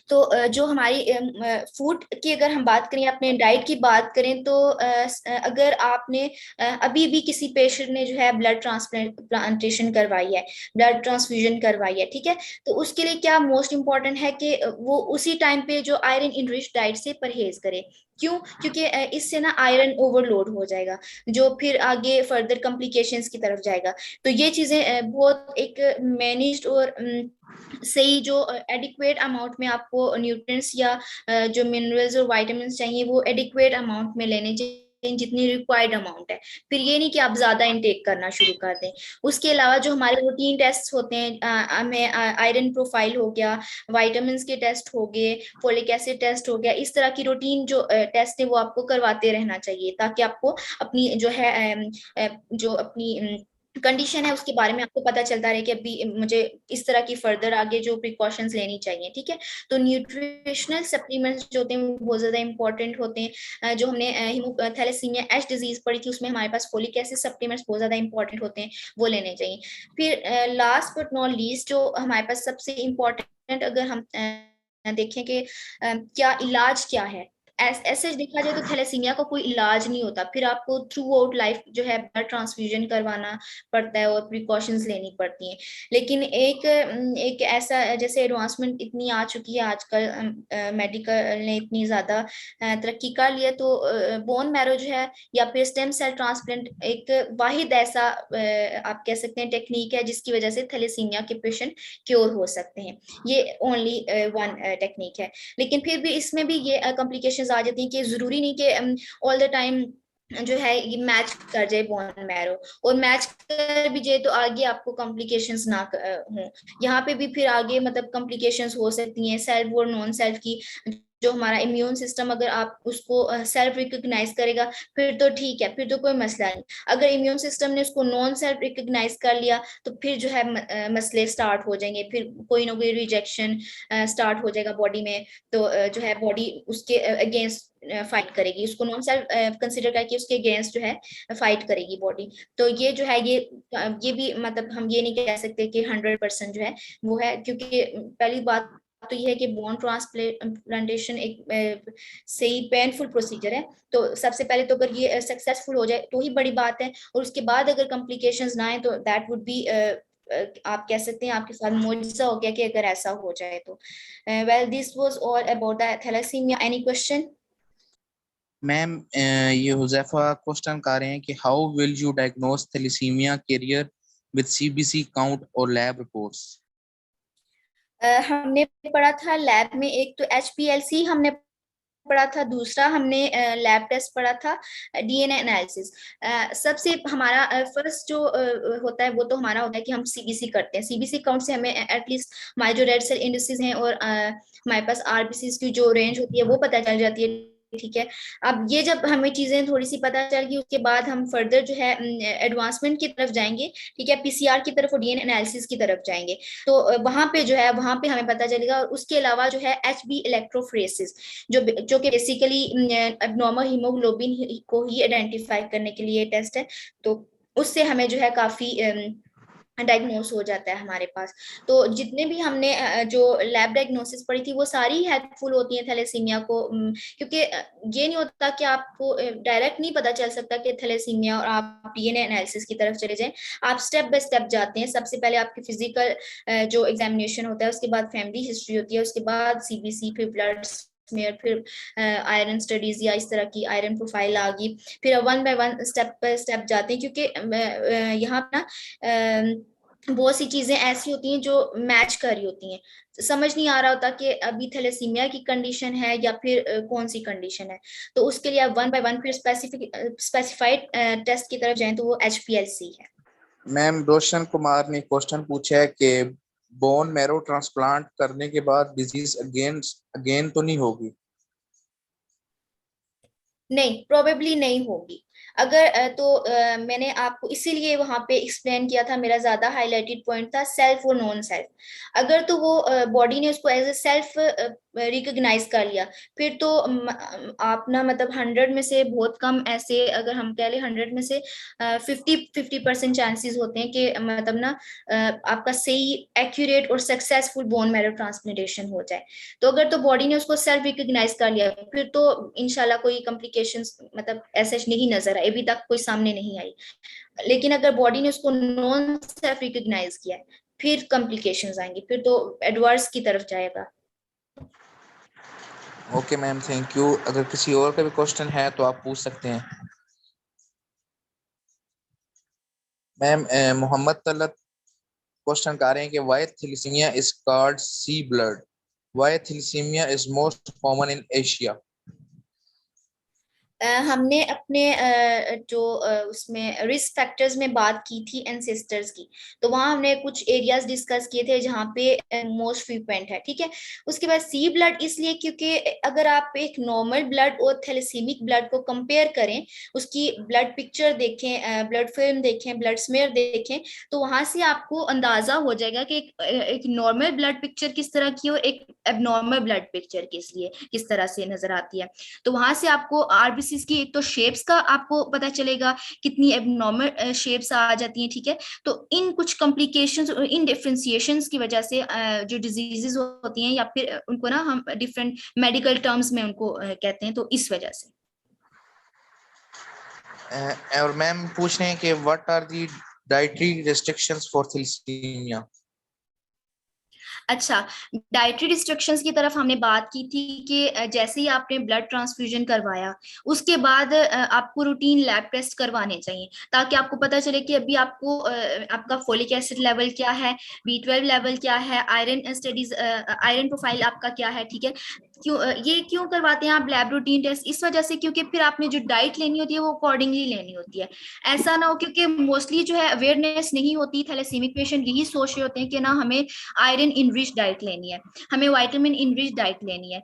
तो जो हमारी फूड की अगर हम बात करें, अपने डाइट की बात करें, तो अगर आपने अभी भी किसी पेशेंट ने जो है ब्लड ट्रांसप्लांटेशन करवाई है, ब्लड ट्रांसफ्यूजन करवाई है, ठीक है, तो उसके लिए क्या मोस्ट इंपॉर्टेंट है कि वो उसी टाइम पे जो आयरन इनरिच डाइट से परहेज करे। क्यों? क्योंकि इससे ना आयरन ओवरलोड हो जाएगा, जो फिर आगे फर्दर कॉम्प्लिकेशंस की तरफ जाएगा। तो ये चीजें बहुत एक मैनेज्ड और सही जो एडिक्वेट अमाउंट में आपको न्यूट्रिएंट्स या जो मिनरल्स और विटामिन चाहिए वो एडिक्वेट अमाउंट में लेने चाहिए, जितनी रिक्वायर्ड अमाउंट है। फिर ये नहीं कि आप ज्यादा इनटेक करना शुरू कर दें। उसके अलावा जो हमारे रूटीन टेस्ट होते हैं, हमें आयरन प्रोफाइल हो गया, विटामिन के टेस्ट हो गए, फोलिक एसिड टेस्ट हो गया, इस तरह की रूटीन जो टेस्ट है वो आपको करवाते रहना चाहिए, ताकि आपको अपनी जो है जो अपनी कंडीशन है उसके बारे में आपको पता चलता रहे कि अभी मुझे इस तरह की फर्दर आगे जो प्रिकॉशंस लेनी चाहिए, ठीक है। तो न्यूट्रिशनल सप्लीमेंट्स जो होते हैं वो बहुत ज्यादा इंपॉर्टेंट होते हैं। जो हमने थैलेसीमिया एच डिजीज पढ़ी थी उसमें हमारे पास फोलिक एसिड सप्लीमेंट्स बहुत ज्यादा इंपॉर्टेंट होते हैं, वो लेने चाहिए। फिर लास्ट बट नॉट लीस्ट जो हमारे पास सबसे इम्पोर्टेंट, अगर हम देखें कि क्या इलाज क्या है, ऐसे देखा जाए तो थैलेसीमिया का कोई इलाज नहीं होता, फिर आपको थ्रू आउट लाइफ जो है ब्लड ट्रांसफ्यूजन करवाना पड़ता है और प्रिकॉशंस लेनी पड़ती हैं। लेकिन एक ऐसा, जैसे एडवांसमेंट इतनी आ चुकी है आजकल, मेडिकल ने इतनी ज्यादा तरक्की कर लिया, तो बोन मैरो जो है या फिर स्टेम सेल ट्रांसप्लांट एक वाहिद ऐसा आप कह सकते हैं टेक्निक है जिसकी वजह से थैलेसीमिया के पेशेंट क्योर हो सकते हैं। ये ओनली वन टेक्निक है। लेकिन फिर भी इसमें भी ये कॉम्प्लिकेशंस आ जाती हैं कि जरूरी नहीं कि ऑल द टाइम जो है ये मैच कर जाए बोन मैरो, और मैच कर भी जाए तो आगे आपको कॉम्प्लिकेशंस ना हो। यहाँ पे भी फिर आगे मतलब कॉम्प्लिकेशंस हो सकती हैं सेल्फ और नॉन सेल्फ की। जो हमारा इम्यून सिस्टम अगर आप उसको सेल्फ रिकॉग्नाइज करेगा फिर तो ठीक है, फिर तो कोई मसला नहीं। अगर इम्यून सिस्टम ने उसको नॉन सेल्फ रिकॉग्नाइज कर लिया तो फिर जो है मसले स्टार्ट हो जाएंगे, फिर कोई ना कोई रिजेक्शन स्टार्ट हो जाएगा बॉडी में। तो जो है बॉडी उसके अगेंस्ट फाइट करेगी, उसको नॉन सेल्फ कंसिडर करके उसके अगेंस्ट जो है फाइट करेगी बॉडी। तो ये जो है ये भी मतलब हम ये नहीं कह सकते कि 100% जो है वो है, क्योंकि पहली बात तो ये है कि बोन ट्रांसप्लांटेशन एक सही पेनफुल प्रोसीजर है। तो सबसे पहले तो अगर ये सक्सेसफुल हो जाए तो ही बड़ी बात है, और उसके बाद अगर कॉम्प्लिकेशंस ना आए तो दैट वुड बी आप कह सकते हैं आपके साथ मुआजिजा हो गया कि अगर ऐसा हो जाए तो। Well this was all about the thalassemia. Any question? Ma'am ये हुजैफा क्वेश्चन कर रहे हैं कि how will you diagnose thalassemia carrier with CBC count और लैब रिपोर्ट्स। हमने पढ़ा था लैब में, एक तो HPLC हमने पढ़ा था, दूसरा हमने लैब टेस्ट पढ़ा था DNA एनालिसिस। सबसे हमारा फर्स्ट जो होता है वो तो हमारा होता है कि हम CBC करते हैं। CBC काउंट से हमें एटलीस्ट हमारे जो रेड सेल इंडिसेस हैं और हमारे पास RBCs की जो रेंज होती है वो पता चल जाती है, ठीक है। अब ये जब हमें चीजें थोड़ी सी पता चल गई उसके बाद हम फर्दर जो है एडवांसमेंट की तरफ जाएंगे, ठीक है, PCR की तरफ और DNA एनालिसिस की तरफ जाएंगे। तो वहां पे जो है वहां पे हमें पता चलेगा। और उसके अलावा जो है HB इलेक्ट्रोफोरेसिस, जो कि बेसिकली एब्नॉर्मल हीमोग्लोबिन को ही आइडेंटिफाई करने के लिए टेस्ट है। तो उससे हमें जो है काफी डायग्नोस हो जाता है हमारे पास। तो जितने भी हमने जो लैब डायग्नोसिस पढ़ी थी वो सारी हेल्पफुल होती है थैलेसीमिया को, क्योंकि ये नहीं होता कि आपको डायरेक्ट नहीं पता चल सकता कि थैलेसीमिया और आप DNA एनालिसिस की तरफ चले जाएं। आप स्टेप बाय स्टेप जाते हैं। सबसे पहले आपकी फिजिकल जो एग्जामिनेशन होता है, उसके बाद फैमिली हिस्ट्री होती है, उसके बाद CBC, फिर ब्लड स्मेयर, फिर आयरन स्टडीज या इस तरह की आयरन प्रोफाइल आ गई। फिर वन बाय स्टेप जाते हैं, क्योंकि यहाँ ना बहुत सी चीजें ऐसी होती हैं जो मैच कर रही होती हैं। समझ नहीं आ रहा होता कि अभी थैलेसीमिया की कंडीशन है या फिर कौन सी कंडीशन है। तो उसके लिए आप वन बाय वन फिर स्पेसिफाइड टेस्ट की तरफ जाएं तो वो HPLC है। मैम रोशन कुमार ने क्वेश्चन पूछा है कि बोन मैरो ट्रांसप्लांट करने के बाद डिजीज अगेन अगेन तो नहीं होगी। नहीं, प्रोबेबली नहीं होगी। अगर मैंने आपको इसीलिए वहां पे एक्सप्लेन किया था, मेरा ज्यादा हाईलाइटेड पॉइंट था सेल्फ और नॉन सेल्फ। अगर तो वो बॉडी ने उसको एज ए सेल्फ रिकॉग्नाइज कर लिया, फिर तो आप ना मतलब 100 में से बहुत कम ऐसे, अगर हम कह ले 100 में से 50% चांसेस होते हैं कि मतलब ना आपका सही एक्यूरेट और सक्सेसफुल बोन मैरो ट्रांसप्लांटेशन हो जाए। तो अगर तो बॉडी ने उसको सेल्फ रिकॉग्नाइज कर लिया, फिर तो इंशाल्लाह कोई कॉम्प्लिकेशंस मतलब ऐसे नहीं नजर आए, अभी तक कोई सामने नहीं आई। लेकिन अगर बॉडी ने उसको नॉन सेल्फ रिकॉग्नाइज किया है, फिर कॉम्प्लिकेशंस आएंगे, फिर तो एडवर्स की तरफ जाएगा। Okay ma'am, thank you. अगर किसी और का भी क्वेश्चन है तो आप पूछ सकते हैं। मैम मोहम्मद तलत क्वेश्चन कर रहे हैं कि why thalassemia is called sea blood, why thalassemia is most common in Asia. हमने अपने जो उसमें रिस्क फैक्टर्स में बात की थी एंसेस्टर्स की, तो वहां हमने कुछ एरियाज डिस्कस किए थे जहाँ पे मोस्ट फ्रीक्वेंट है, ठीक है। उसके बाद सी ब्लड इसलिए क्योंकि अगर आप एक नॉर्मल ब्लड और थैलेसीमिक ब्लड को कंपेयर करें, उसकी ब्लड पिक्चर देखें, ब्लड फिल्म देखें, ब्लड स्मेयर देखें, तो वहां से आपको अंदाजा हो जाएगा कि एक नॉर्मल ब्लड पिक्चर किस तरह की हो, एक एबनॉर्मल ब्लड पिक्चर किस तरह से नजर आती है। तो वहां से आपको आरबीसीज की एक तो शेप्स का आपको पता चलेगा, कितनी एबनॉर्मल शेप्स आ जाती हैं, ठीक है। तो इन कुछ कॉम्प्लिकेशंस और इन डिफरेंशिएशंस की वजह से जो डिजीजेस होती हैं, या फिर उनको ना हम डिफरेंट मेडिकल टर्म्स में उनको कहते हैं, तो इस वजह से। और मैम पूछ रहे हैं कि what are the dietary restrictions for thalassemia. अच्छा, डाइटरी रिस्ट्रिक्शंस की तरफ हमने बात की थी कि जैसे ही आपने ब्लड ट्रांसफ्यूजन करवाया, उसके बाद आपको रूटीन लैब टेस्ट करवाने चाहिए, ताकि आपको पता चले कि अभी आपको आपका फोलिक एसिड लेवल क्या है, B12 लेवल क्या है, आयरन स्टडीज, आयरन प्रोफाइल आपका क्या है, ठीक है। ये क्यों करवाते हैं आप लैब रूटीन टेस्ट? इस वजह से क्योंकि फिर आपने जो डाइट लेनी होती है वो अकॉर्डिंगली लेनी होती है। ऐसा ना हो, क्योंकि मोस्टली जो है अवेयरनेस नहीं होती, थैलेसीमिक पेशेंट यही सोच रहे होते हैं कि ना हमें आयरन इनरिच डाइट लेनी है, हमें विटामिन इनरिच डाइट लेनी है।